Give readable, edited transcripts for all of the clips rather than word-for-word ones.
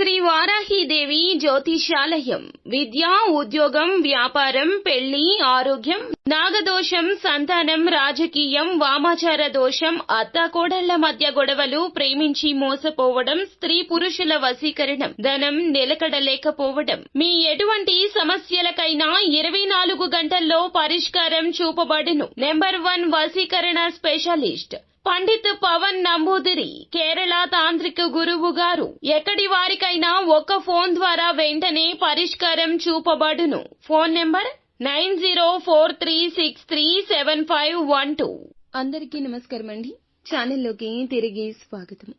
శ్రీ వారాహీదేవి జ్యోతిషాలయం. విద్య, ఉద్యోగం, వ్యాపారం, పెళ్లి, ఆరోగ్యం, నాగదోషం, సంతానం, రాజకీయం, వామాచార దోషం, అత్తాకోడళ్ల మధ్య గొడవలు, ప్రేమించి మోసపోవడం, స్త్రీ పురుషుల వశీకరణం, ధనం నిలకడలేకపోవడం, మీ ఎటువంటి సమస్యలకైనా 24 గంటల్లో పరిష్కారం చూపబడును. నెంబర్ 1 వశీకరణ స్పెషలిస్ట్ పండిత్ పవన్ నంబూదిరి, కేరళ తాంత్రిక గురువు గారు. ఎక్కడి వారికైనా ఒక్క ఫోన్ ద్వారా వెంటనే పరిష్కారం చూపబడును. Phone number 9043637512. అందరికీ నమస్కారం అండి. ఛానల్లోకి తిరిగి స్వాగతం.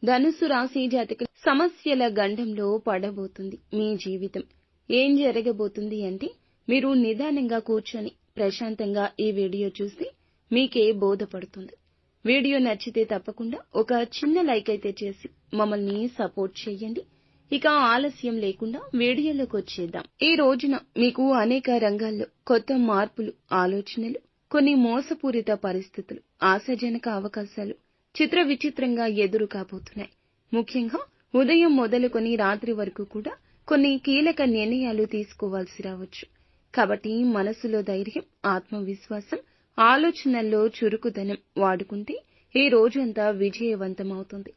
ధనుస్సు రాశి జాతకులు, సమస్యల గండంలో పడబోతుంది మీ జీవితం. ఏం జరగబోతుంది అంటే, మీరు నిదానంగా కూర్చొని ప్రశాంతంగా ఈ వీడియో చూస్తే మీకే బోధపడుతుంది. వీడియో నచ్చితే తప్పకుండా ఒక చిన్న లైక్ అయితే చేసి మమ్మల్ని సపోర్ట్ చేయండి. ఇక ఆలస్యం లేకుండా వీడియోలోకి వచ్చేద్దాం. ఈ రోజున మీకు అనేక రంగాల్లో కొత్త మార్పులు, ఆలోచనలు, కొన్ని మోసపూరిత పరిస్థితులు, ఆశాజనక అవకాశాలు చిత్ర విచిత్రంగా ఎదురు కాబోతున్నాయి. ముఖ్యంగా ఉదయం మొదలుకొని రాత్రి వరకు కూడా కొన్ని కీలక నిర్ణయాలు తీసుకోవాల్సి రావచ్చు. కాబట్టి మనసులో ధైర్యం, ఆత్మవిశ్వాసం, ఆలోచనల్లో చురుకుదనం వాడుకుంటే ఈ రోజంతా విజయవంతమవుతుంది.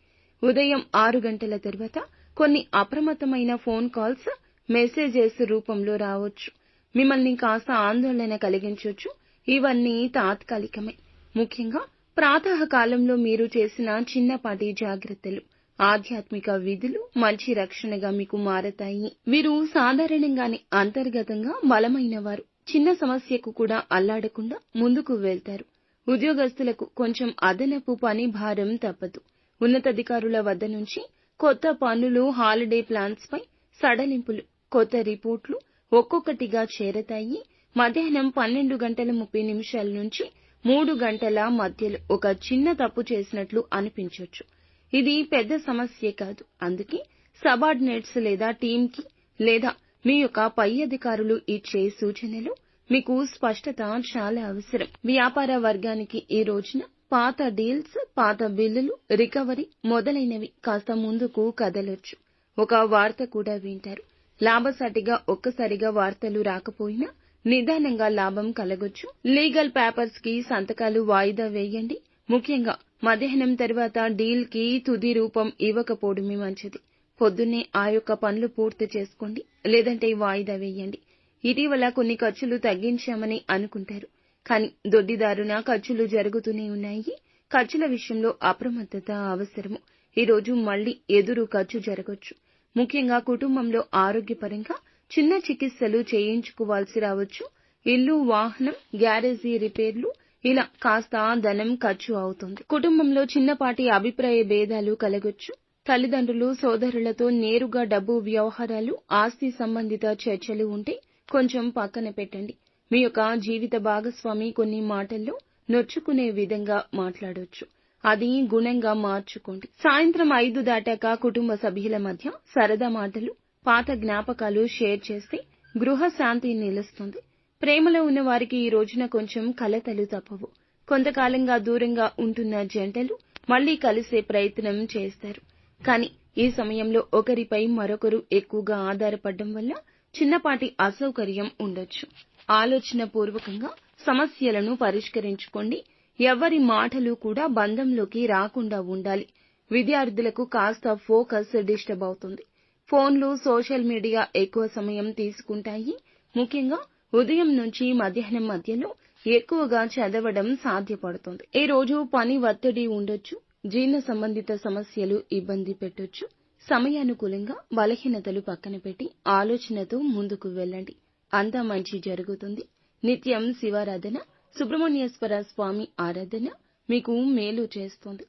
ఉదయం 6 గంటల తర్వాత కొన్ని అప్రమత్తమైన ఫోన్ కాల్స్, మెసేజెస్ రూపంలో రావచ్చు. మిమ్మల్ని కాస్త ఆందోళన కలిగించొచ్చు. ఇవన్నీ తాత్కాలికమే. ముఖ్యంగా ప్రాతకాలంలో మీరు చేసిన చిన్నపాటి జాగ్రత్తలు, ఆధ్యాత్మిక విధులు మంచి రక్షణగా మీకు మారతాయి. వీరు సాధారణంగానే అంతర్గతంగా బలమైన వారు. చిన్న సమస్యకు కూడా అల్లాడకుండా ముందుకు వెళ్తారు. ఉద్యోగస్తులకు కొంచెం అదనపు పని భారం తప్పదు. ఉన్నతాధికారుల వద్ద నుంచి కొత్త పనులు, హాలిడే ప్లాన్స్ పై సడలింపులు, కొత్త రిపోర్ట్లు ఒక్కొక్కటిగా చేరతాయి. మధ్యాహ్నం 12:30 నుంచి 3 గంటల మధ్యలో ఒక చిన్న తప్పు చేసినట్లు అనిపించొచ్చు. ఇది పెద్ద సమస్యే కాదు. అందుకే సబార్డినేట్స్ లేదా టీంకి లేదా మీ యొక్క పై అధికారులు ఇచ్చే సూచనలు మీకు స్పష్టత చాలా అవసరం. వ్యాపార వర్గానికి ఈ రోజున పాత డీల్స్, పాత బిల్లులు, రికవరీ మొదలైనవి కాస్త ముందుకు కదలొచ్చు. ఒక వార్త కూడా వింటారు. లాభసాటిగా ఒక్కసారిగా వార్తలు రాకపోయినా నిదానంగా లాభం కలగొచ్చు. లీగల్ పేపర్స్ కి సంతకాలు వాయిదా వేయండి. ముఖ్యంగా మధ్యాహ్నం తర్వాత డీల్ కి తుది రూపం ఇవ్వకపోవడమే మంచిది. పొద్దున్నే ఆ యొక్క పనులు పూర్తి చేసుకోండి, లేదంటే వాయిదా వేయండి. ఇటీవల కొన్ని ఖర్చులు తగ్గించామని అనుకుంటారు, కానీ దొడ్డిదారున ఖర్చులు జరుగుతూనే ఉన్నాయి. ఖర్చుల విషయంలో అప్రమత్తత అవసరము. ఈ రోజు మళ్లీ ఎదురు ఖర్చు జరగొచ్చు. ముఖ్యంగా కుటుంబంలో ఆరోగ్యపరంగా చిన్న చికిత్సలు చేయించుకోవాల్సి రావచ్చు. ఇల్లు, వాహనం, గ్యారేజీ రిపేర్లు ఇలా కాస్త ధనం ఖర్చు అవుతుంది. కుటుంబంలో చిన్నపాటి అభిప్రాయ భేదాలు కలగొచ్చు. తల్లిదండ్రులు, సోదరులతో నేరుగా డబ్బు వ్యవహారాలు, ఆస్తి సంబంధిత చర్చలు ఉంటే కొంచెం పక్కన పెట్టండి. మీ యొక్క జీవిత భాగస్వామి కొన్ని మాటల్లో నొచ్చుకునే విధంగా మాట్లాడొచ్చు. అది గుణంగా మార్చుకోండి. సాయంత్రం 5 దాటాక కుటుంబ సభ్యుల మధ్య సరదా మాటలు, పాత జ్ఞాపకాలు షేర్ చేస్తే గృహ శాంతి నిలుస్తుంది. ప్రేమలో ఉన్న వారికి ఈ రోజున కొంచెం కలతలు తప్పవు. కొంతకాలంగా దూరంగా ఉంటున్న జంటలు మళ్లీ కలిసే ప్రయత్నం చేస్తారు. కానీ ఈ సమయంలో ఒకరిపై మరొకరు ఎక్కువగా ఆధారపడడం వల్ల చిన్నపాటి అసౌకర్యం ఉండొచ్చు. ఆలోచన పూర్వకంగా సమస్యలను పరిష్కరించుకోండి. ఎవరి మాటలు కూడా బంధంలోకి రాకుండా ఉండాలి. విద్యార్థులకు కాస్త ఫోకస్ డిస్టర్బ్ అవుతుంది. ఫోన్లు, సోషల్ మీడియా ఎక్కువ సమయం తీసుకుంటాయి. ముఖ్యంగా ఉదయం నుంచి మధ్యాహ్నం మధ్యలో ఎక్కువగా చదవడం సాధ్యపడుతుంది. ఈ రోజు పని ఒత్తిడి ఉండొచ్చు. జీర్ణ సంబంధిత సమస్యలు ఇబ్బంది పెట్టొచ్చు. సమయానుకూలంగా బలహీనతలు పక్కన పెట్టి ఆలోచనతో ముందుకు వెళ్ళండి. అంతా మంచి జరుగుతుంది. నిత్యం శివారాధన, సుబ్రహ్మణ్యేశ్వర స్వామి ఆరాధన మీకు మేలు చేస్తుంది.